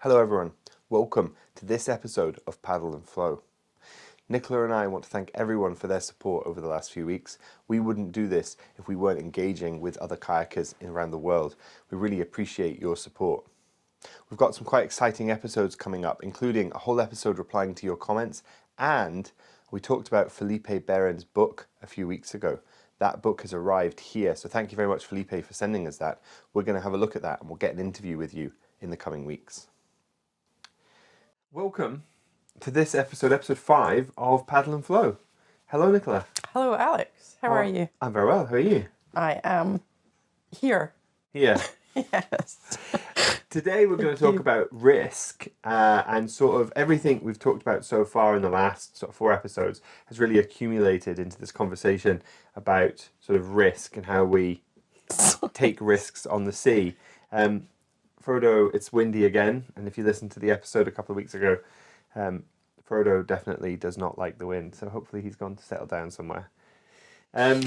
Hello everyone, welcome to this episode of Paddle and Flow. Nicola and I want to thank everyone for their support over the last few weeks. We wouldn't do this if we weren't engaging with other kayakers around the world. We really appreciate your support. We've got some quite exciting episodes coming up, including a whole episode replying to your comments, and we talked about Felipe Beren's book a few weeks ago. That book has arrived here, so thank you very much, Felipe, for sending us that. We're going to have a look at that and we'll get an interview with you in the coming weeks. Welcome to this episode 5 of Paddle and Flow. Hello, Nicola. Hello, Alex. How are you? I'm very well. How are you? I am here. Here. Yes. Today we're going to talk about risk and sort of everything we've talked about so far in the last sort of 4 episodes has really accumulated into this conversation about sort of risk and how we take risks on the sea. Frodo, it's windy again, and if you listened to the episode a couple of weeks ago, Frodo definitely does not like the wind, so hopefully he's gone to settle down somewhere. So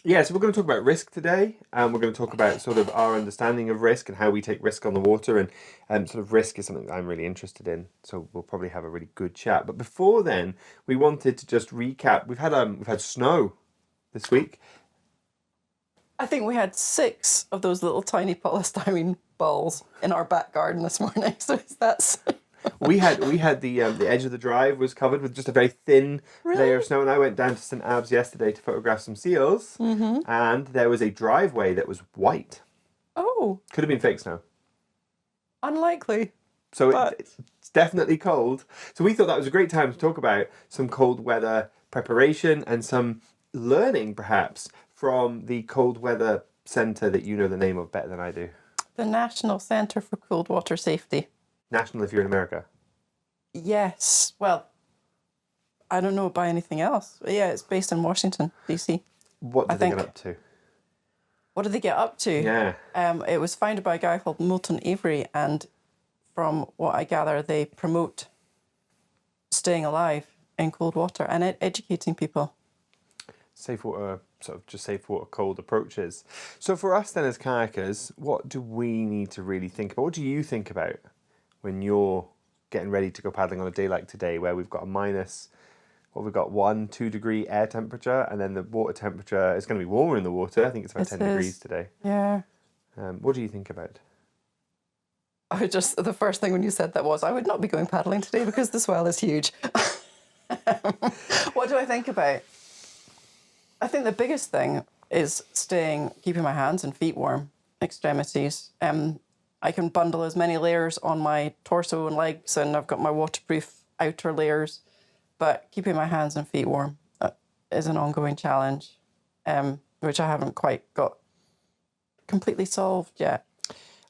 we're going to talk about risk today, and we're going to talk about sort of our understanding of risk and how we take risk on the water, and sort of risk is something that I'm really interested in, so we'll probably have a really good chat. But before then, we wanted to just recap. We've had snow this week. I think we had 6 of those little tiny polystyrene balls in our back garden this morning. So that's we had the edge of the drive was covered with just a very thin layer of snow, and I went down to St Abbs yesterday to photograph some seals, and there was a driveway that was white. Oh, could have been fake snow. Unlikely. So it's definitely cold. So we thought that was a great time to talk about some cold weather preparation and some learning, perhaps, from the cold weather centre that you know the name of better than I do. The National Centre for Cold Water Safety. National if you're in America. Yes. Well, I don't know about anything else. But yeah, it's based in Washington, D.C. What do they get up to? What did they get up to? Yeah. It was founded by a guy called Moulton Avery, and from what I gather, they promote staying alive in cold water and educating people. Safe water, sort of just safe water, cold approaches. So for us then as kayakers, what do we need to really think about? What do you think about when you're getting ready to go paddling on a day like today, where we've got a minus, what we've got, 1-2 degree air temperature, and then the water temperature is going to be warmer in the water. I think it's about 10 degrees today. Yeah. What do you think about? The first thing when you said that was, I would not be going paddling today because the swell is huge. What do I think about? I think the biggest thing is keeping my hands and feet warm, extremities. I can bundle as many layers on my torso and legs, and I've got my waterproof outer layers, but keeping my hands and feet warm is an ongoing challenge, which I haven't quite got completely solved yet.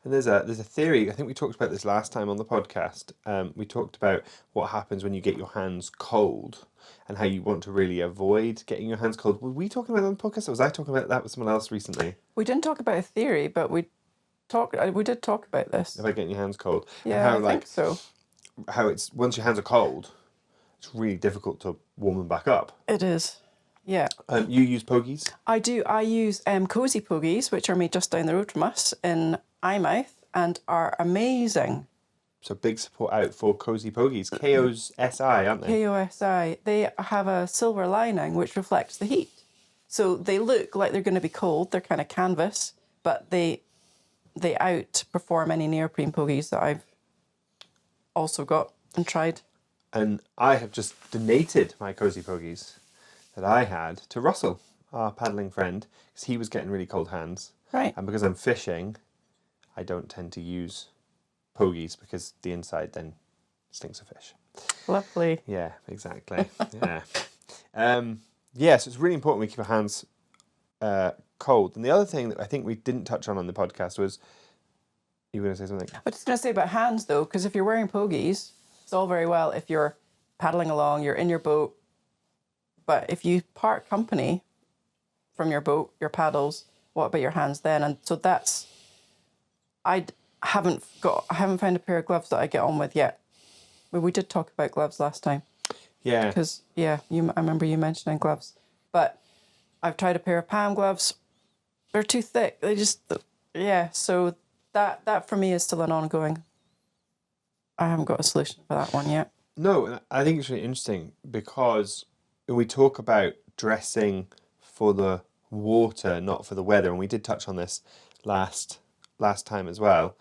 And there's a theory, I think we talked about this last time on the podcast. We talked about what happens when you get your hands cold and how you want to really avoid getting your hands cold. Were we talking about that on the podcast, or was I talking about that with someone else recently? We didn't talk about a theory, but we did talk about this. About getting your hands cold. Yeah, I think so. How it's, once your hands are cold, it's really difficult to warm them back up. It is. Yeah. You use pogies? I do. I use cozy pogies, which are made just down the road from us in Eyemouth, and are amazing. So big support out for cozy pogies. KOSI, aren't they? KOSI. They have a silver lining which reflects the heat. So they look like they're going to be cold. They're kind of canvas, but they outperform any neoprene pogies that I've also got and tried. And I have just donated my cozy pogies that I had to Russell, our paddling friend, because he was getting really cold hands. Right. And because I'm fishing, I don't tend to use pogies because the inside then stinks of fish. Lovely. Yeah, exactly. Yeah. So it's really important we keep our hands cold. And the other thing that I think we didn't touch on the podcast was, you were going to say something? I was just going to say about hands, though, because if you're wearing pogies, it's all very well if you're paddling along, you're in your boat, but if you part company from your boat, your paddles, what about your hands then? And so I haven't found a pair of gloves that I get on with yet. But we did talk about gloves last time. Yeah. Because, I remember you mentioning gloves. But I've tried a pair of palm gloves. They're too thick. So that for me is still an ongoing I haven't got a solution for that one yet. No, and I think it's really interesting because when we talk about dressing for the water, not for the weather, and we did touch on this last time as well.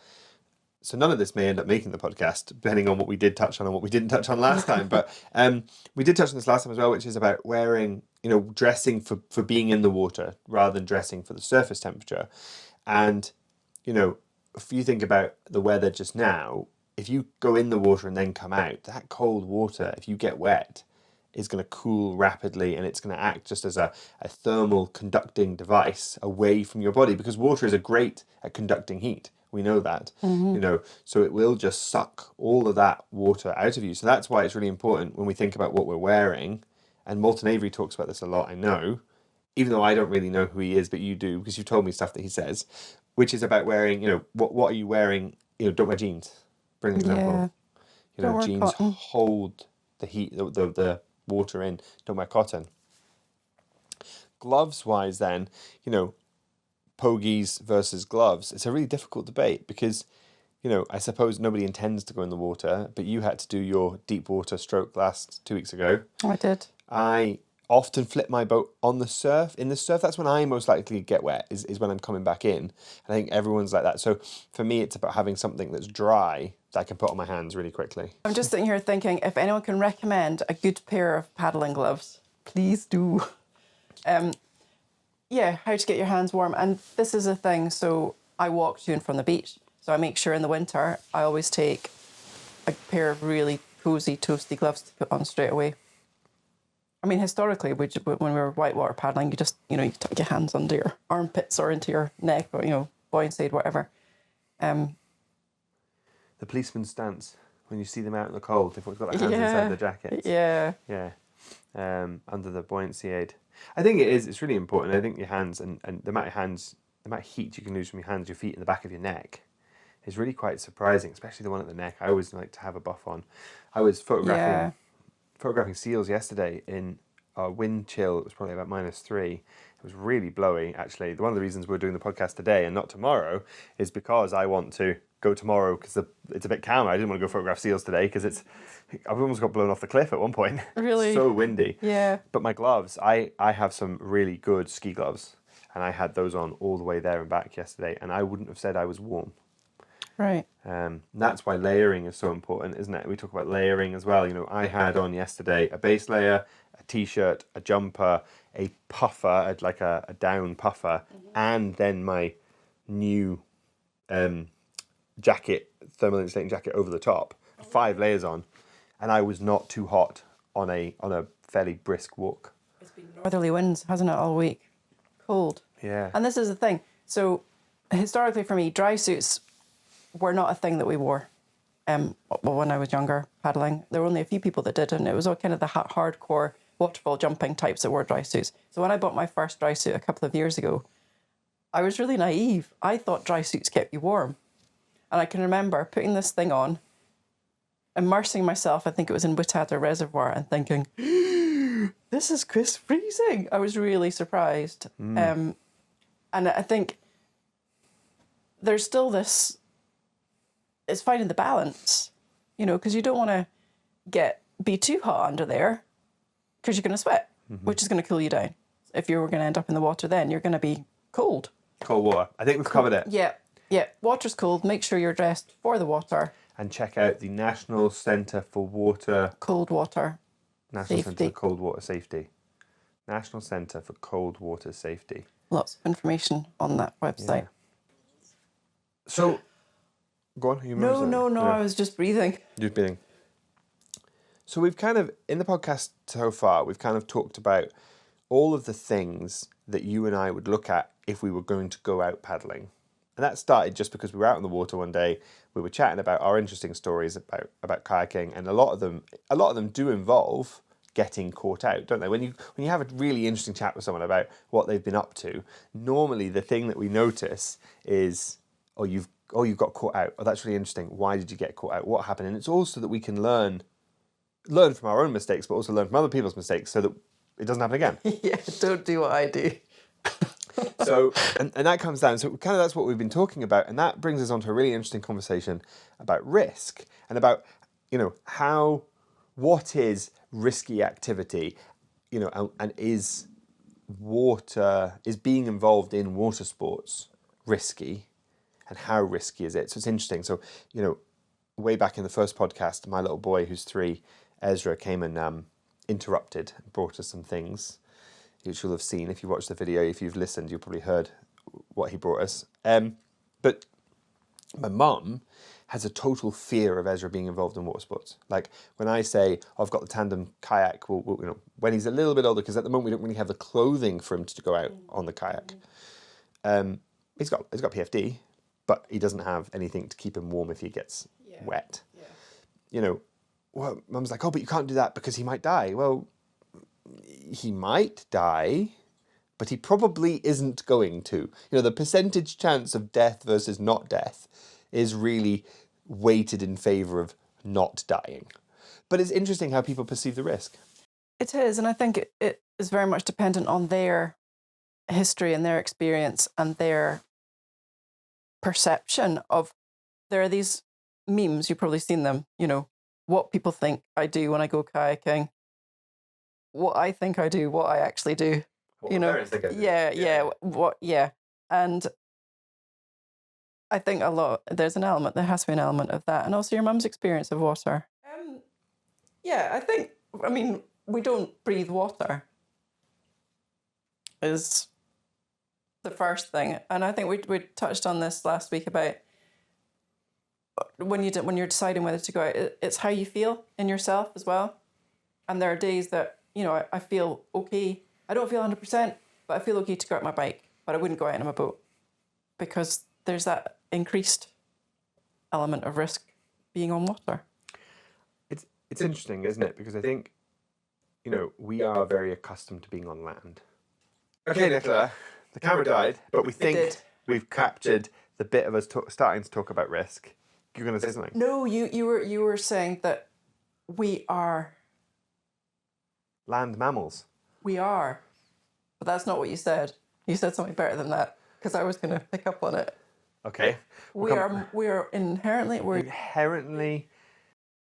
So none of this may end up making the podcast, depending on what we did touch on and what we didn't touch on last time. But we did touch on this last time as well, which is about wearing, dressing for being in the water rather than dressing for the surface temperature. And, if you think about the weather just now, if you go in the water and then come out, that cold water, if you get wet, is going to cool rapidly, and it's going to act just as a thermal conducting device away from your body, because water is great at conducting heat. We know that, so it will just suck all of that water out of you. So that's why it's really important when we think about what we're wearing. And Moulton Avery talks about this a lot, I know, even though I don't really know who he is, but you do, because you've told me stuff that he says, which is about wearing, what are you wearing? Don't wear jeans. Bring an example. Don't wear Jeans cotton. hold the heat, the water in. Don't wear cotton. Gloves wise then, pogies versus gloves, it's a really difficult debate because, I suppose nobody intends to go in the water, but you had to do your deep water stroke last 2 weeks ago. I did. I often flip my boat on the surf. In the surf, that's when I most likely get wet, is when I'm coming back in. And I think everyone's like that. So for me, it's about having something that's dry that I can put on my hands really quickly. I'm just sitting here thinking, if anyone can recommend a good pair of paddling gloves, please do. Yeah, how to get your hands warm. And this is a thing, so I walk to and from the beach. So I make sure in the winter, I always take a pair of really cozy, toasty gloves to put on straight away. I mean, historically, when we were whitewater paddling, you just, you tuck your hands under your armpits or into your neck or, boy inside, whatever. The policeman's stance, when you see them out in the cold, they've got their hands inside their jackets. Yeah. Yeah. Under the buoyancy aid. I think it's really important. I think your hands and the amount of heat you can lose from your hands, your feet, and the back of your neck is really quite surprising, especially the one at the neck. I always like to have a buff on. I was photographing seals yesterday in a wind chill. It was probably about -3. It was really blowy, actually. One of the reasons we're doing the podcast today and not tomorrow is because I want to go tomorrow because it's a bit calmer. I didn't want to go photograph seals today because I've almost got blown off the cliff at one point. Really? So windy. Yeah. But my gloves, I have some really good ski gloves, and I had those on all the way there and back yesterday, and I wouldn't have said I was warm. Right. That's why layering is so important, isn't it? We talk about layering as well. I had on yesterday a base layer, a t-shirt, a jumper, a puffer, like a down puffer, and then my new jacket, thermal insulating jacket over the top. 5 layers on, and I was not too hot on a fairly brisk walk. It's been northerly winds, hasn't it, all week? Cold. Yeah. And this is the thing. So historically for me, dry suits were not a thing that we wore. When I was younger paddling, there were only a few people that did, and it was all kind of the hardcore waterfall jumping types that wore dry suits. So when I bought my first dry suit a couple of years ago, I was really naive. I thought dry suits kept you warm. And I can remember putting this thing on, immersing myself, I think it was in Wittata Reservoir, and thinking, this is Chris freezing. I was really surprised. And I think there's still this, it's finding the balance, because you don't want to be too hot under there because you're going to sweat, which is going to cool you down. If you were going to end up in the water then, you're going to be cold. Cold water. I think we've covered it. Yeah. Water's cold. Make sure you're dressed for the water. And check out the National Centre for Water... Cold water National Safety. Centre for Cold Water Safety. National Centre for Cold Water Safety. Lots of information on that website. Yeah. So, go on. No, I was just breathing. Just breathing. So we've kind of, in the podcast so far, we've kind of talked about all of the things that you and I would look at if we were going to go out paddling. And that started just because we were out in the water one day, we were chatting about our interesting stories about kayaking, and a lot of them do involve getting caught out, don't they? When you have a really interesting chat with someone about what they've been up to, normally the thing that we notice is, you've got caught out. Oh, that's really interesting. Why did you get caught out? What happened? And it's also that we can learn from our own mistakes, but also learn from other people's mistakes so that it doesn't happen again. Yeah, don't do what I do. So, and that comes down, so kind of that's what we've been talking about, and that brings us on to a really interesting conversation about risk and about, what is risky activity, and is being involved in water sports risky, and how risky is it? So it's interesting. So, way back in the first podcast, my little boy who's 3, Ezra, came and interrupted and brought us some things, which you'll have seen if you watched the video. If you've listened, you've probably heard what he brought us. But my mum has a total fear of Ezra being involved in water sports. Like when I say, I've got the tandem kayak, when he's a little bit older, because at the moment we don't really have the clothing for him to go out on the kayak. He's got PFD, but he doesn't have anything to keep him warm if he gets wet. Yeah. Well, Mum's like, oh, but you can't do that because he might die. Well, he might die, but he probably isn't going to. The percentage chance of death versus not death is really weighted in favour of not dying. But it's interesting how people perceive the risk. It is, and I think it is very much dependent on their history and their experience and their perception of. There are these memes, you've probably seen them, what people think I do when I go kayaking, what I think I do, what I actually do. Parents think I do. And I think there has to be an element of that. And also your mum's experience of water. We don't breathe water is the first thing. And I think we touched on this last week about when you're deciding whether to go out, it's how you feel in yourself as well. And there are days that, I feel okay. I don't feel 100%, but I feel okay to go out my bike, but I wouldn't go out in my boat because there's that increased element of risk being on water. It's interesting, isn't it? Because I think, we are very accustomed to being on land. Okay, Nicola, the camera died, but we think we've captured the bit of us starting to talk about risk. You're going to say something? No, you were saying that we are land mammals. We are, but that's not what you said. You said something better than that because I was going to pick up on it. Okay. We are inherently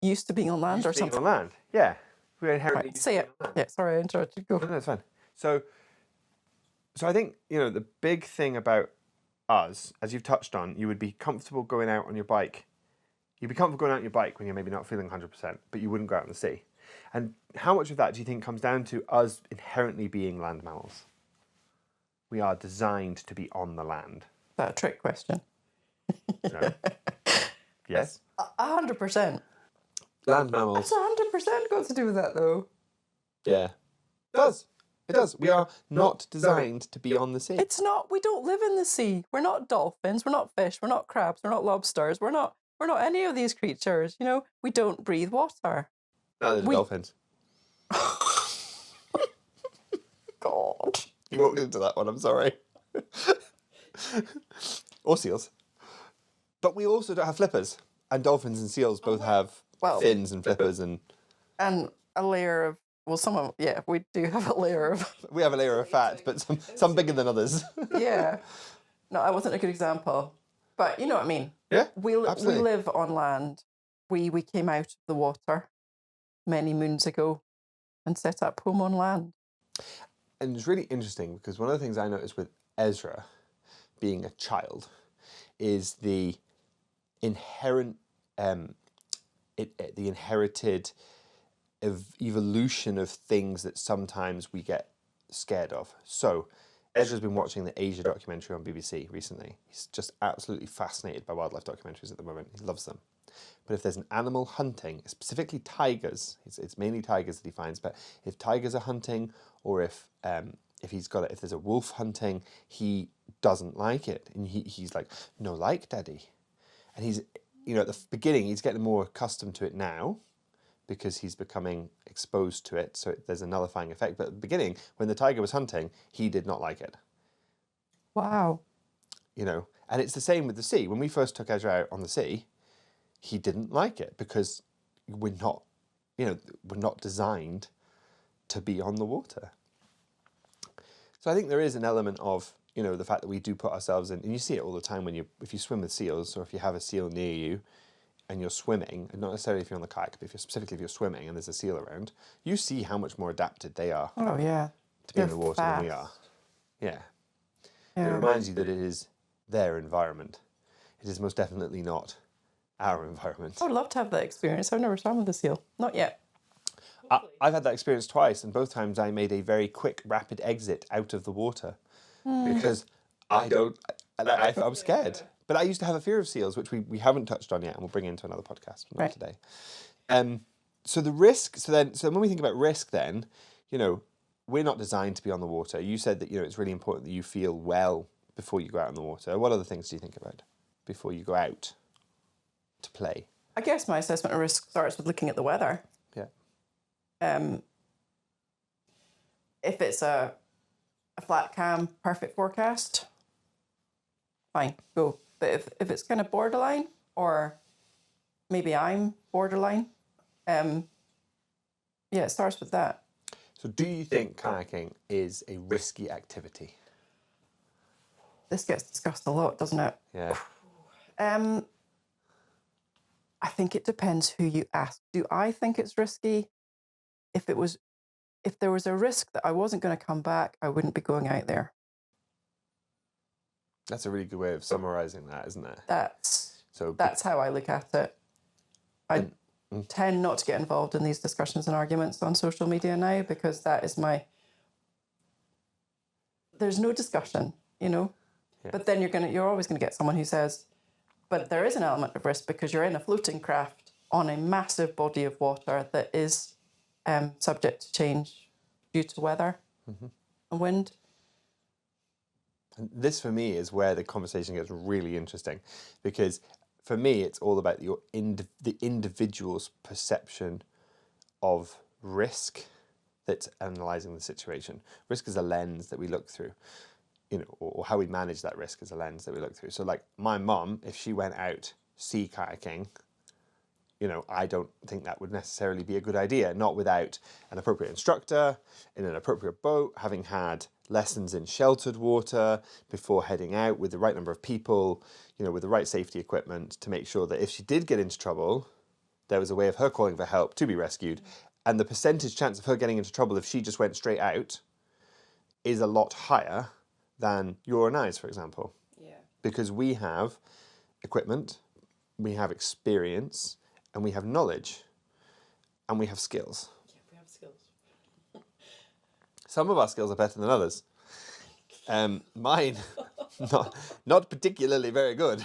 used to being on land or something. On land, yeah. We're inherently used to being on land. Yeah, sorry, I interrupted. Go. No, that's fine. So I think the big thing about us, as you've touched on, you would be comfortable going out on your bike. You'd be comfortable going out on your bike when you're maybe not feeling 100%, but you wouldn't go out in the sea. And how much of that do you think comes down to us inherently being land mammals? We are designed to be on the land. Is that a trick question? No. Yes? 100%. Land mammals. That's 100% got to do with that, though. Yeah. It does. It does. We are not designed to be on the sea. It's not. We don't live in the sea. We're not dolphins. We're not fish. We're not crabs. We're not lobsters. We're not any of these creatures. We don't breathe water. No, they're dolphins. God. You walked into that one, I'm sorry. Or seals. But we also don't have flippers. And dolphins and seals both have fins and flippers and a layer of, we do have a layer of... We have a layer of fat, but some bigger than others. Yeah. No, I wasn't a good example. But you know what I mean. Yeah, we live on land. We came out of the water many moons ago and set up home on land. And it's really interesting because one of the things I noticed with Ezra being a child is the inherent, the inherited evolution of things that sometimes we get scared of. So Ezra's been watching the Asia documentary on BBC recently. He's just absolutely fascinated by wildlife documentaries at the moment. He loves them. But if there's an animal hunting, specifically tigers, it's mainly tigers that he finds, but if tigers are hunting or if there's a wolf hunting, he doesn't like it. And he's like, no like, Daddy. And he's, at the beginning, he's getting more accustomed to it now because he's becoming exposed to it. So there's a nullifying effect. But at the beginning, when the tiger was hunting, he did not like it. Wow. And it's the same with the sea. When we first took Ezra out on the sea, he didn't like it because we're not designed to be on the water. So I think there is an element of you know, the fact that we do put ourselves in, and you see it all the time if you swim with seals, or if you have a seal near you and you're swimming, and not necessarily if you're on the kayak, but if you're swimming and there's a seal around, you see how much more adapted they are Oh yeah. to be in the water than we are. Fast. Yeah. It Yeah. reminds you that it is their environment. It is most definitely not our environment. I would love to have that experience. I've never swum with a seal. Not yet. I've had that experience twice, and both times I made a very quick, rapid exit out of the water because I was scared. But I used to have a fear of seals, which we haven't touched on yet, and we'll bring into another podcast, not Right. today. So the risk. So when we think about risk, then, you know, we're not designed to be on the water. You said that, you know, it's really important that you feel well before you go out in the water. What other things do you think about before you go out to play? I guess my assessment of risk starts with looking at the weather. Yeah. If it's a flat, calm, perfect forecast, fine, go. But if it's kind of borderline, or maybe I'm borderline, yeah, it starts with that. So do you think kayaking is a risky activity? This gets discussed a lot, doesn't it? Yeah. I think it depends who you ask. Do I think it's risky? If there was a risk that I wasn't going to come back, I wouldn't be going out there. That's a really good way of summarising that, isn't it? That's how I look at it. I tend not to get involved in these discussions and arguments on social media now, because that is there's no discussion, you know. Yeah. But then you're always going to get someone who says, but there is an element of risk because you're in a floating craft on a massive body of water that is subject to change due to weather and wind. And this, for me, is where the conversation gets really interesting, because for me, it's all about the individual's perception of risk that's analysing the situation. Risk is a lens that we look through, you know, or how we manage that risk is a lens that we look through. So like my mum, if she went out sea kayaking, you know, I don't think that would necessarily be a good idea, not without an appropriate instructor, in an appropriate boat, having had lessons in sheltered water before heading out with the right number of people, you know, with the right safety equipment to make sure that if she did get into trouble, there was a way of her calling for help to be rescued. And the percentage chance of her getting into trouble if she just went straight out is a lot higher than your and I's, for example. Yeah. Because we have equipment, we have experience, and we have knowledge, and we have skills. Yeah, we have skills. Some of our skills are better than others. Mine, not particularly very good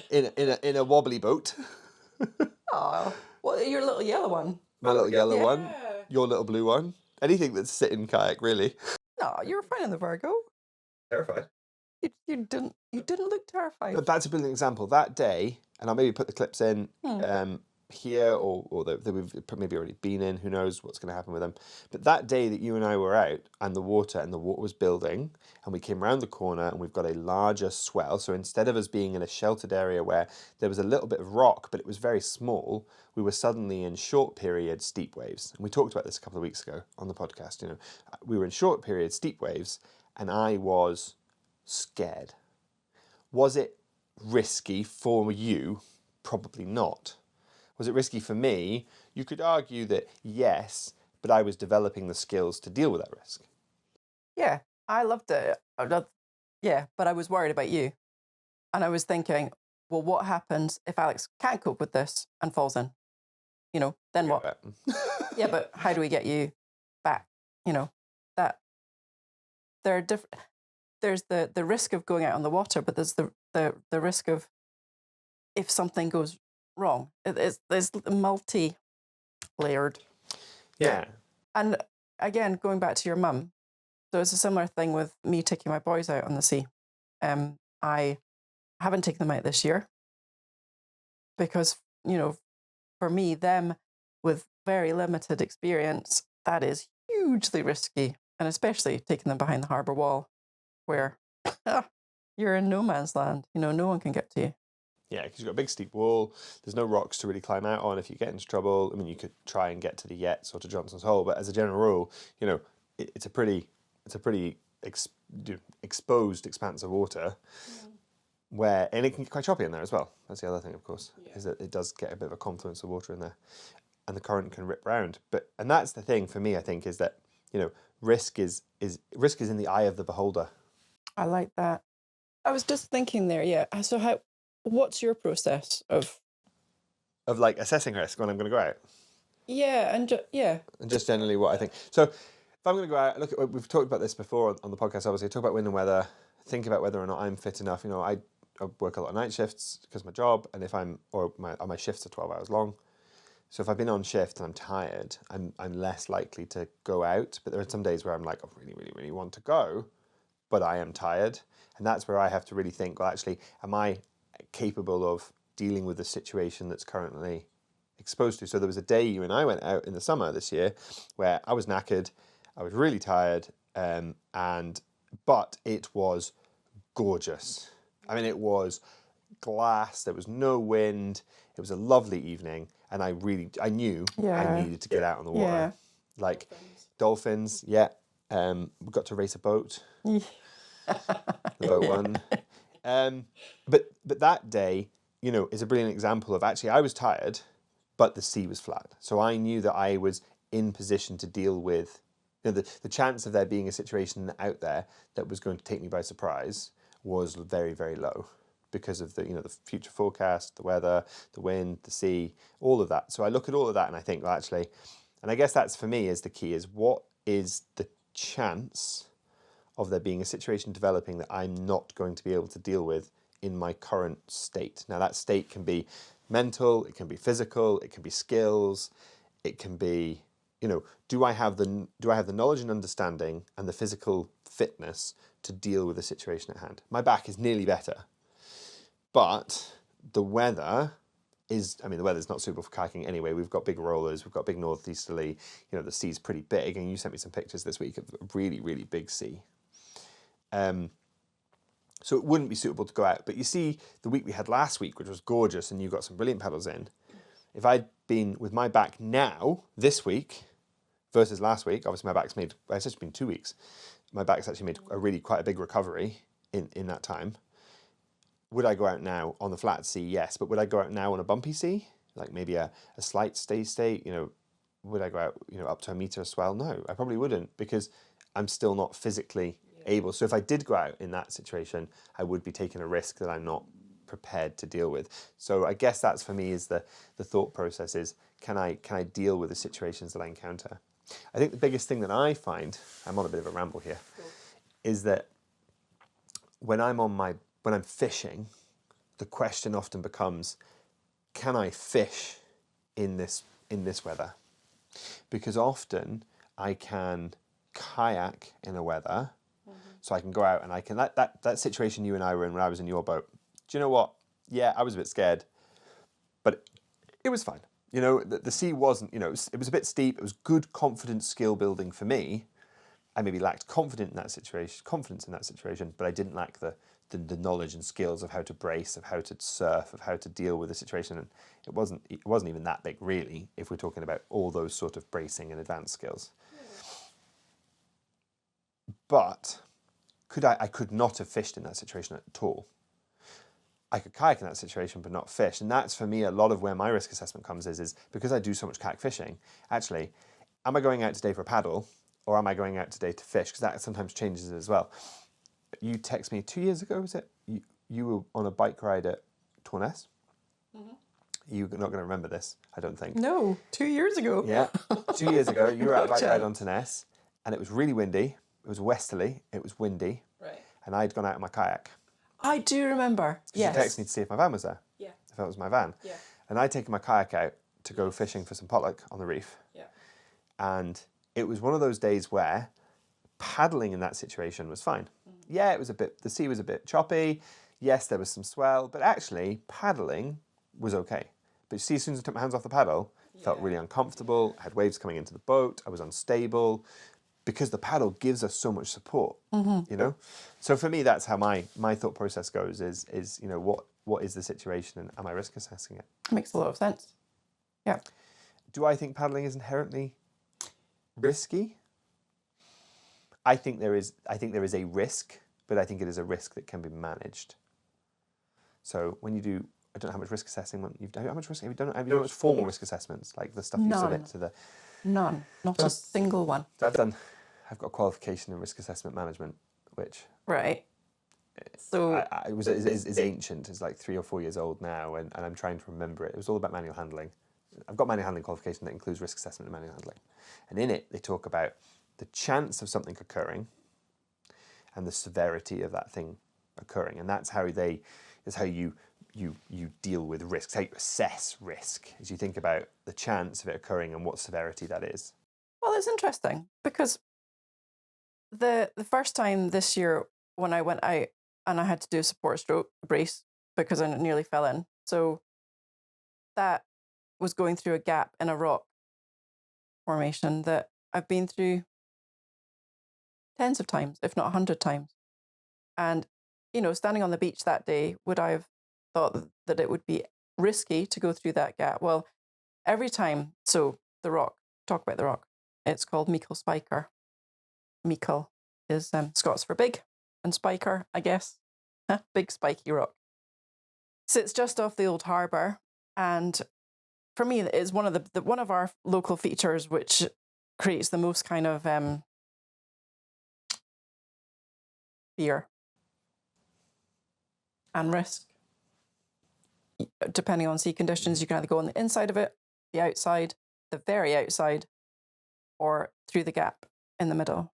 in a wobbly boat. Oh, well, your little yellow one. My little yellow one, Yeah. your little blue one. Anything that's sitting kayak, really. No, you were fine in the Virgo. Terrified. You didn't look terrified. But that's a brilliant example. That day, and I'll maybe put the clips in here, or that we've maybe already been in. Who knows what's going to happen with them? But that day that you and I were out, and the water was building, and we came around the corner, and we've got a larger swell. So instead of us being in a sheltered area where there was a little bit of rock, but it was very small, we were suddenly in short period steep waves. And we talked about this a couple of weeks ago on the podcast. You know, we were in short period steep waves, and I was scared. Was it risky for you? Probably not. Was it risky for me? You could argue that yes, but I was developing the skills to deal with that risk. Yeah, I loved it. Yeah, but I was worried about you. And I was thinking, well, what happens if Alex can't cope with this and falls in? You know, then what? Yeah, but how do we get you back? You know, that there are different. There's the risk of going out on the water, but there's the risk of if something goes wrong. There's multi-layered. Yeah. And again, going back to your mum, so it's a similar thing with me taking my boys out on the sea. I haven't taken them out this year because, you know, for me, them with very limited experience, that is hugely risky. And especially taking them behind the harbour wall where you're in no man's land. You know, no one can get to you. Yeah, because you've got a big steep wall. There's no rocks to really climb out on if you get into trouble. I mean, you could try and get to the Yetts or to Johnson's Hole, but as a general rule, you know, it's a pretty exposed expanse of water, and it can get quite choppy in there as well. That's the other thing, of course, is that it does get a bit of a confluence of water in there, and the current can rip round. And that's the thing for me, I think, is that risk is in the eye of the beholder. I like that. I was just thinking there, yeah. So what's your process of like assessing risk when I'm going to go out? Yeah, and just generally what I think. So if I'm going to go out, we've talked about this before on the podcast. Obviously, I talk about wind and weather. Think about whether or not I'm fit enough. I work a lot of night shifts because of my job, and my shifts are 12 hours long. So if I've been on shift and I'm tired, I'm less likely to go out. But there are some days where I'm like, I really, really, really want to go, but I am tired, and that's where I have to really think. Well, actually, am I capable of dealing with the situation that's currently exposed to? So there was a day you and I went out in the summer this year where I was knackered, I was really tired, but it was gorgeous. I mean, it was glass, there was no wind, it was a lovely evening, and I knew I needed to get out on the water. Yeah. Like dolphins, yeah. We got to race a boat. The boat won. But that day, is a brilliant example of actually I was tired, but the sea was flat. So I knew that I was in position to deal with the chance of there being a situation out there that was going to take me by surprise was very, very low because of the future forecast, the weather, the wind, the sea, all of that. So I look at all of that and I think, well, actually, and I guess that's for me is the key, is what is the chance of there being a situation developing that I'm not going to be able to deal with in my current state. Now that state can be mental, it can be physical, it can be skills, it can be, do I have the knowledge and understanding and the physical fitness to deal with the situation at hand? My back is nearly better, but the weather's not suitable for kayaking anyway. We've got big rollers, we've got big northeasterly, the sea's pretty big, and you sent me some pictures this week of a really, really big sea. So it wouldn't be suitable to go out. But you see, the week we had last week, which was gorgeous, and you got some brilliant pedals in. If I'd been with my back now, this week, versus last week, obviously it's just been 2 weeks. My back's actually made quite a big recovery in that time. Would I go out now on the flat sea? Yes. But would I go out now on a bumpy sea? Like maybe a slight state, would I go out, up to a metre of swell? No, I probably wouldn't, because I'm still not physically able. So if I did go out in that situation, I would be taking a risk that I'm not prepared to deal with. So I guess that's for me is the thought process is, can I deal with the situations that I encounter? I think the biggest thing that I find, I'm on a bit of a ramble here, is that when I'm fishing, the question often becomes, can I fish in this weather? Because often I can kayak in a weather, so I can go out and I can that situation you and I were in when I was in your boat. Do you know what? Yeah, I was a bit scared, but it was fine. The sea wasn't. It was a bit steep. It was good, confident skill building for me. I maybe lacked confidence in that situation, but I didn't lack the knowledge and skills of how to brace, of how to surf, of how to deal with the situation. And it wasn't even that big, really, if we're talking about all those sort of bracing and advanced skills. But I could not have fished in that situation at all. I could kayak in that situation, but not fish. And that's, for me, a lot of where my risk assessment comes is because I do so much kayak fishing, actually, am I going out today for a paddle, or am I going out today to fish? Because that sometimes changes as well. You text me 2 years ago, was it? You were on a bike ride at Torness. You're not going to remember this, I don't think. No, 2 years ago. Yeah, 2 years ago, you were at a bike ride on Torness, and it was really windy. It was westerly. It was windy. Right. And I'd gone out in my kayak. I do remember. Yes. You texted me to see if my van was there. Yeah. If that was my van. Yeah. And I'd taken my kayak out to go fishing for some pollock on the reef. Yeah. And it was one of those days where paddling in that situation was fine. Yeah, the sea was a bit choppy. Yes, there was some swell, but actually paddling was okay. But you see, as soon as I took my hands off the paddle, I felt really uncomfortable. I had waves coming into the boat. I was unstable because the paddle gives us so much support, So for me, that's how my thought process goes is what is the situation and am I risk assessing it? Makes a lot of sense. Yeah. Do I think paddling is inherently risky? I think there is a risk, but I think it is a risk that can be managed. So when you do, I don't know how much risk assessing you've done. How much risk have you done? Have you done much formal risk assessments, like the stuff you submit to the? None. Not a single one. So I've got a qualification in risk assessment management, which Right. So is ancient. It's like 3 or 4 years old now, and I'm trying to remember it. It was all about manual handling. I've got manual handling qualification that includes risk assessment and manual handling, and in it they talk about the chance of something occurring and the severity of that thing occurring, and that's how you deal with risks. How you assess risk is you think about the chance of it occurring and what severity that is. well, it's interesting because the first time this year when I went out and I had to do a support stroke brace because I nearly fell in. So that was going through a gap in a rock formation that I've been through tens of times, if not 100 times. And, standing on the beach that day, would I have thought that it would be risky to go through that gap? Well, every time, so the rock, talk about the rock, it's called Meikle Spiker. Meikle is Scots for big, and Spiker, I guess, big spiky rock. Sits just off the old harbour, and for me, it's one of one of our local features which creates the most kind of fear and risk. Depending on sea conditions, you can either go on the inside of it, the outside, the very outside, or through the gap in the middle.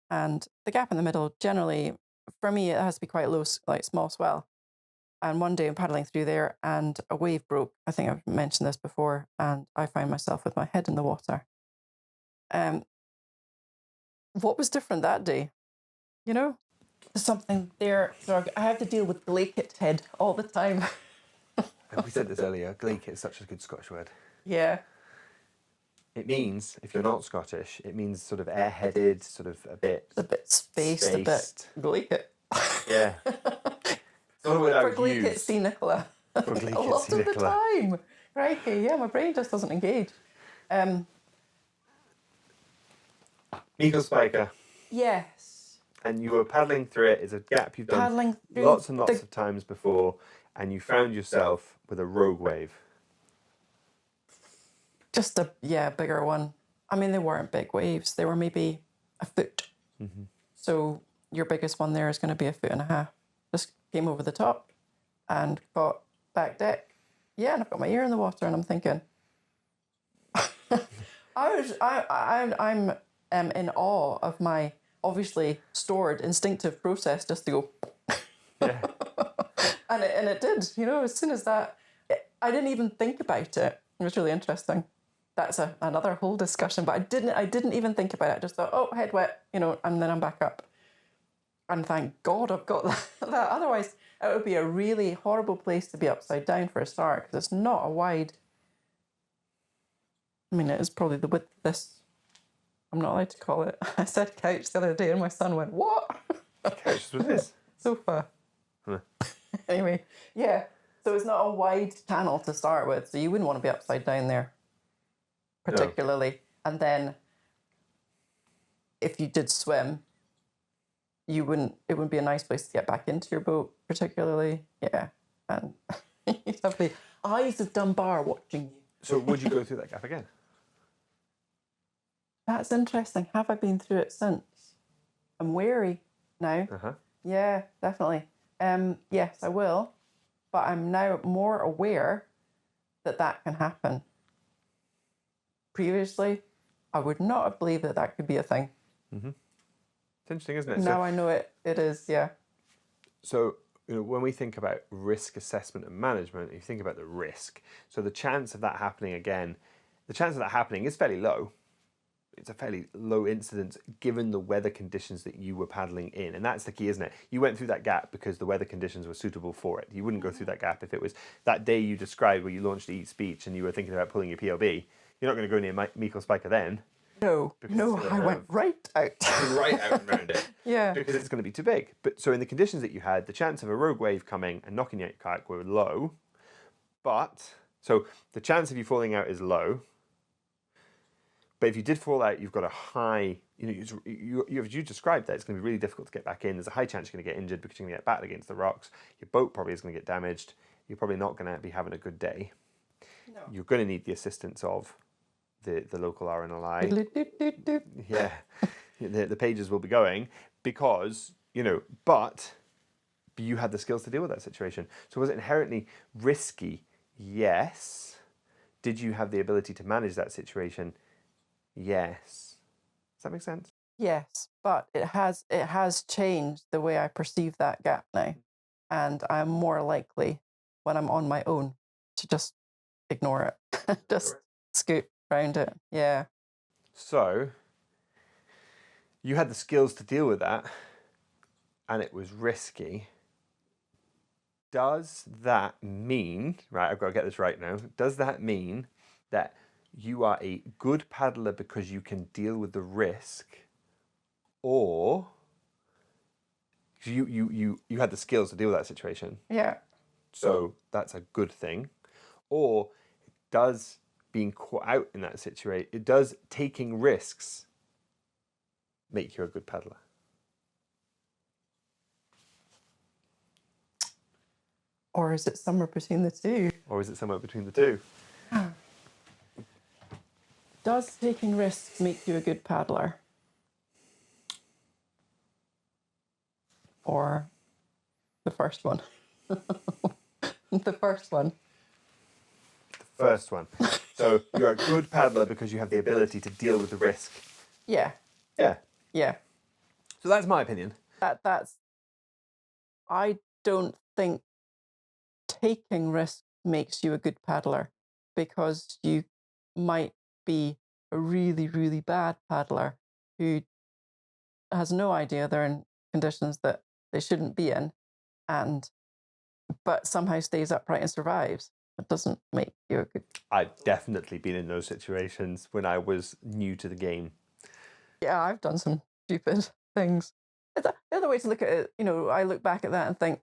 And the gap in the middle, generally, for me, it has to be quite low, like small swell. And one day I'm paddling through there and a wave broke. I think I've mentioned this before, and I found myself with my head in the water. What was different that day? There's something there. So I have to deal with glaikit head all the time. We said this earlier. Glaikit is such a good Scottish word. Yeah. It means, if you're not Scottish, it means sort of airheaded, sort of a bit Spaced. A bit glaikit. Yeah. It's not a word I would use. For glaikit, see Nicola. For glaikit, a lot see of Nicola. the time. Crikey, yeah, my brain just doesn't engage. Meikle Spiker. Yes. And you were paddling through it. It's a gap you've done Paddling through lots and lots of times before, and you found yourself with a rogue wave. Just a bigger one. I mean, they weren't big waves. They were maybe a foot. Mm-hmm. So your biggest one there is going to be 1.5 feet. Just came over the top and caught back deck. Yeah, and I've got my ear in the water, and I'm thinking. I'm in awe of my obviously stored instinctive process just to go. Yeah. and it did. As soon as that, I didn't even think about it. It was really interesting. That's another whole discussion, but I didn't even think about it. I just thought, oh, head wet, and then I'm back up. And thank God I've got that. Otherwise, it would be a really horrible place to be upside down for a start, because it's not a wide. I mean, it is probably the width of this. I'm not allowed to call it. I said couch the other day, and my son went, "What?" Couch was this? Sofa. Huh. Anyway, yeah. So it's not a wide channel to start with, so you wouldn't want to be upside down there, particularly. No. And then, if you did swim, it wouldn't be a nice place to get back into your boat, particularly. Yeah, and you'd have the eyes of Dunbar watching you. So would you go through that gap again? That's interesting. Have I been through it since? I'm wary now. Uh-huh. Yeah, definitely. Yes, I will. But I'm now more aware that can happen. Previously, I would not have believed that could be a thing. Mm-hmm. It's interesting, isn't it? Now I know it is, yeah. So, when we think about risk assessment and management, you think about the risk. So the chance of that happening again, is fairly low. It's a fairly low incidence given the weather conditions that you were paddling in. And that's the key, isn't it? You went through that gap because the weather conditions were suitable for it. You wouldn't go through that gap if it was that day you described where you launched the Eat Speech and you were thinking about pulling your PLB. You're not going to go near Meikle Spiker then. No, I went right out. Right out and round it. Yeah. Because it's going to be too big. But so in the conditions that you had, the chance of a rogue wave coming and knocking your kayak were low. So the chance of you falling out is low. But if you did fall out, you've got a high, as you described that, it's going to be really difficult to get back in. There's a high chance you're going to get injured because you're going to get battered against the rocks. Your boat probably is going to get damaged. You're probably not going to be having a good day. No. You're going to need the assistance of the local RNLI. Yeah, the pages will be going because, but you had the skills to deal with that situation. So was it inherently risky? Yes. Did you have the ability to manage that situation? Yes. Does that make sense? Yes, but it has changed the way I perceive that gap now. And I'm more likely when I'm on my own to just ignore it. Just scoot around it. Yeah. So you had the skills to deal with that and it was risky. Does that mean, right, I've got to get this right now. Does that mean that you are a good paddler because you can deal with the risk, or you had the skills to deal with that situation? Yeah. So that's a good thing. Or does being caught out in that situation, does taking risks make you a good paddler? Or is it somewhere between the two? Or is it somewhere between the two? Does taking risks make you a good paddler? Or the first one? The first one. First one. So you're a good paddler because you have the ability to deal with the risk. Yeah. Yeah. Yeah. So that's my opinion. That's. I don't think taking risks makes you a good paddler, because you might be a really, really bad paddler who has no idea they're in conditions that they shouldn't be in, but somehow stays upright and survives. It doesn't make you a good. I've definitely been in those situations when I was new to the game. Yeah, I've done some stupid things. The other way to look at it, I look back at that and think,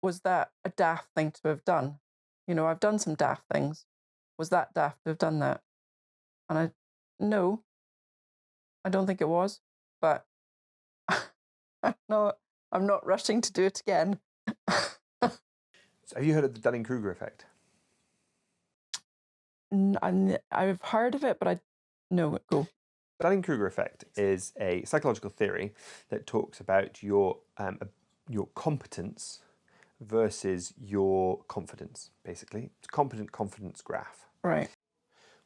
was that a daft thing to have done? I've done some daft things. Was that daft to have done that? And no, I don't think it was. But I'm not rushing to do it again. So have you heard of the Dunning-Kruger effect? I've heard of it, but no, go. Dunning-Kruger effect is a psychological theory that talks about your competence versus your confidence, basically. It's a competent confidence graph. Right.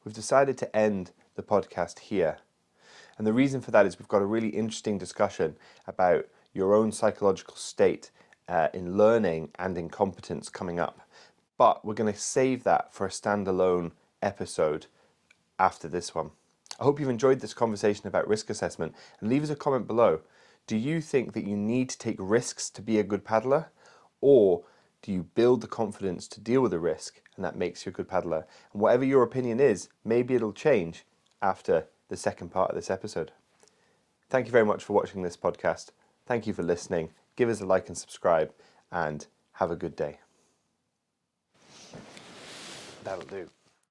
We've decided to end the podcast here. And the reason for that is we've got a really interesting discussion about your own psychological state in learning and in competence coming up. But we're going to save that for a standalone episode after this one. I hope you've enjoyed this conversation about risk assessment, and leave us a comment below. Do you think that you need to take risks to be a good paddler, or do you build the confidence to deal with a risk and that makes you a good paddler? And whatever your opinion is, maybe it'll change after the second part of this episode. Thank you very much for watching this podcast. Thank you for listening. Give us a like and subscribe, and have a good day. That'll do.